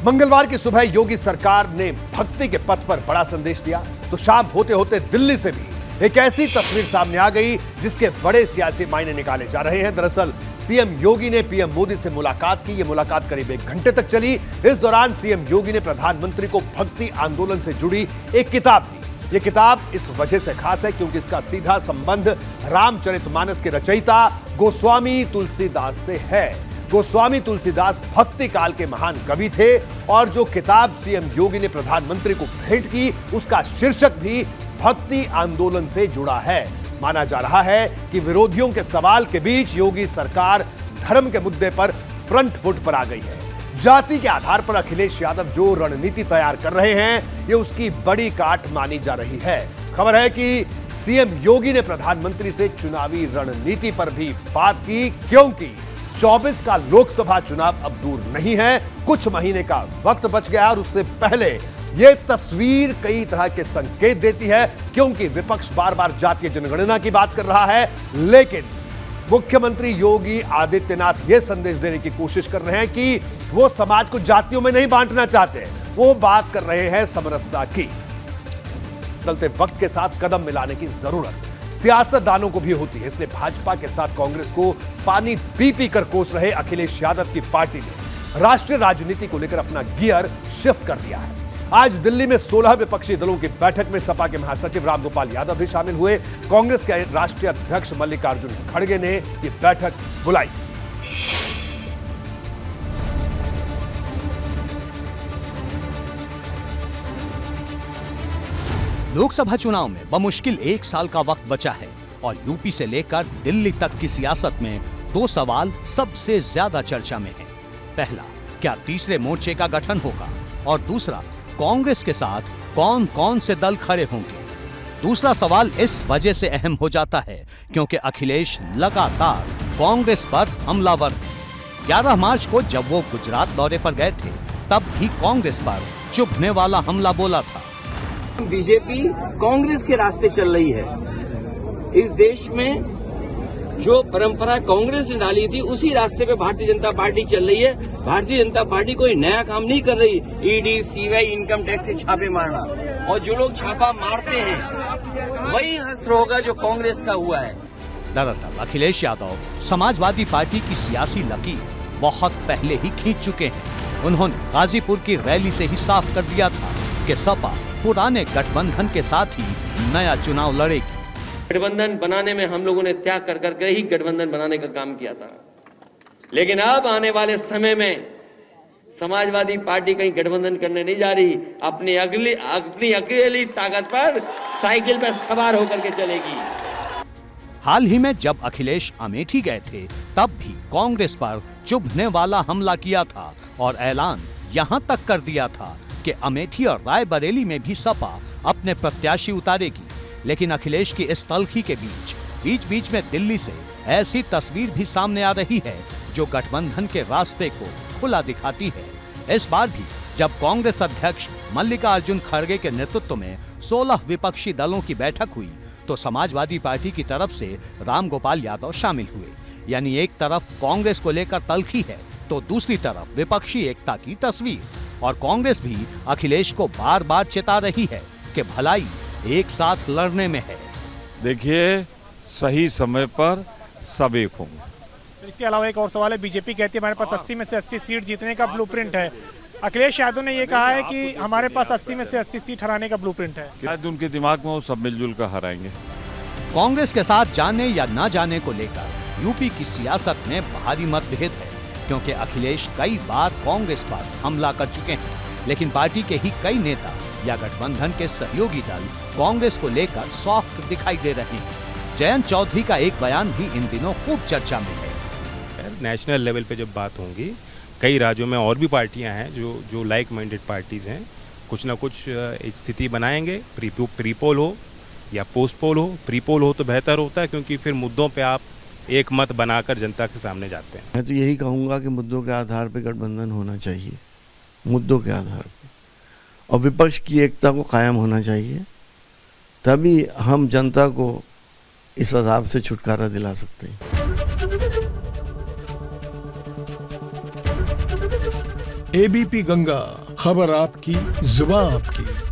मंगलवार की सुबह योगी सरकार ने भक्ति के पथ पर बड़ा संदेश दिया तो शाम होते होते दिल्ली से भी एक ऐसी तस्वीर सामने आ गई जिसके बड़े सियासी मायने निकाले जा रहे हैं। दरअसल सीएम योगी ने पीएम मोदी से मुलाकात की। यह मुलाकात करीब 1 घंटे तक चली। इस दौरान सीएम योगी ने प्रधानमंत्री को भक्ति आंदोलन से जुड़ी एक किताब दी। यह किताब इस वजह से खास है क्योंकि इसका सीधा संबंध रामचरितमानस के रचयिता गोस्वामी तुलसीदास से है। गोस्वामी तुलसीदास भक्ति काल के महान कवि थे और जो किताब सीएम योगी ने प्रधानमंत्री को भेंट की उसका शीर्षक भी भक्ति आंदोलन से जुड़ा है। माना जा रहा है कि विरोधियों के सवाल के बीच योगी सरकार धर्म के मुद्दे पर फ्रंट फुट पर आ गई है। जाति के आधार पर अखिलेश यादव जो रणनीति तैयार कर रहे हैं ये उसकी बड़ी काट मानी जा रही है। खबर है कि सीएम योगी ने प्रधानमंत्री से चुनावी रणनीति पर भी बात की क्योंकि 24 का लोकसभा चुनाव अब दूर नहीं है। कुछ महीने का वक्त बच गया और उससे पहले यह तस्वीर कई तरह के संकेत देती है क्योंकि विपक्ष बार बार जातीय जनगणना की बात कर रहा है, लेकिन मुख्यमंत्री योगी आदित्यनाथ यह संदेश देने की कोशिश कर रहे हैं कि वो समाज को जातियों में नहीं बांटना चाहते। वो बात कर रहे हैं समरसता की। बदलते वक्त के साथ कदम मिलाने की जरूरत सियासतदानों को भी होती है, इसलिए भाजपा के साथ कांग्रेस को पानी पी पी कर कोस रहे अखिलेश यादव की पार्टी ने राष्ट्रीय राजनीति को लेकर अपना गियर शिफ्ट कर दिया है। आज दिल्ली में 16 विपक्षी दलों की बैठक में सपा के महासचिव रामगोपाल यादव भी शामिल हुए। कांग्रेस के राष्ट्रीय अध्यक्ष मल्लिकार्जुन खड़गे ने यह बैठक बुलाई। लोकसभा चुनाव में बमुश्किल 1 साल का वक्त बचा है और यूपी से लेकर दिल्ली तक की सियासत में 2 सवाल सबसे ज्यादा चर्चा में हैं। पहला, क्या तीसरे मोर्चे का गठन होगा? और दूसरा, कांग्रेस के साथ कौन कौन से दल खड़े होंगे? दूसरा सवाल इस वजह से अहम हो जाता है क्योंकि अखिलेश लगातार कांग्रेस पर हमलावर है। 11 मार्च को जब वो गुजरात दौरे पर गए थे तब भी कांग्रेस पर चुभने वाला हमला बोला था। बीजेपी कांग्रेस के रास्ते चल रही है। इस देश में जो परंपरा कांग्रेस ने डाली थी उसी रास्ते पे भारतीय जनता पार्टी चल रही है। भारतीय जनता पार्टी कोई नया काम नहीं कर रही। ईडी, सीबीआई, इनकम टैक्स से छापे मारना, और जो लोग छापा मारते हैं वही हश्र होगा जो कांग्रेस का हुआ है। दरअसल अखिलेश यादव समाजवादी पार्टी की सियासी लकीर बहुत पहले ही खींच चुके हैं। उन्होंने गाजीपुर की रैली से ही साफ कर दिया था कि सपा पुराने गठबंधन के साथ ही नया चुनाव लड़ेगी। गठबंधन बनाने में हम लोगों ने त्याग कर करके ही गठबंधन बनाने का काम किया था, लेकिन अब आने वाले समय में समाजवादी पार्टी कहीं गठबंधन करने नहीं जा रही। अपनी अकेली ताकत पर साइकिल पर सवार होकर के चलेगी। हाल ही में जब अखिलेश अमेठी गए थे तब भी कांग्रेस पर चुभने वाला हमला किया था और ऐलान यहां तक कर दिया था कि अमेठी और रायबरेली में भी सपा अपने प्रत्याशी उतारेगी। लेकिन अखिलेश की इस तल्खी के बीच बीच में दिल्ली से ऐसी तस्वीर भी सामने आ रही है जो गठबंधन के रास्ते को खुला दिखाती है। इस बार भी जब कांग्रेस अध्यक्ष मल्लिकार्जुन खड़गे के नेतृत्व में 16 विपक्षी दलों की बैठक हुई तो समाजवादी पार्टी की तरफ से रामगोपाल यादव शामिल हुए। यानी एक तरफ कांग्रेस को लेकर तल्खी है तो दूसरी तरफ विपक्षी एकता की तस्वीर। और कांग्रेस भी अखिलेश को बार बार चेता रही है कि भलाई एक साथ लड़ने में है। देखिए, सही समय पर सब एक होंगे। इसके अलावा एक और सवाल है, बीजेपी कहती है हमारे पास 80 में से 80 सीट जीतने का ब्लूप्रिंट है। अखिलेश यादव ने ये कहा है कि हमारे पास 80 में से 80 सीट हराने का ब्लूप्रिंट है। शायद उनके दिमाग में वो सब मिलजुल कर हराएंगे। कांग्रेस के साथ जाने या न जाने को लेकर यूपी की सियासत में भारी मतभेद है क्योंकि अखिलेश कई बार कांग्रेस पर हमला कर चुके हैं, लेकिन पार्टी के ही कई नेता या गठबंधन के सहयोगी दल कांग्रेस को लेकर सॉफ्ट दिखाई दे रहे हैं। जयंत चौधरी का एक बयान भी इन दिनों खूब चर्चा में है। नेशनल लेवल पे जब बात होगी, कई राज्यों में और भी पार्टियां हैं जो लाइक माइंडेड पार्टीज हैं, कुछ ना कुछ एक स्थिति बनाएंगे। प्रीपोल हो या पोस्ट पोल हो, प्रीपोल हो तो बेहतर होता है क्योंकि फिर मुद्दों पे आप एक मत बनाकर जनता के सामने जाते हैं। मैं तो यही कहूँगा कि मुद्दों के आधार पर गठबंधन होना चाहिए, मुद्दों के आधार पर, और विपक्ष की एकता को कायम होना चाहिए। तभी हम जनता को इस अजाब से छुटकारा दिला सकते हैं। एबीपी गंगा, खबर आपकी, जुबान आपकी।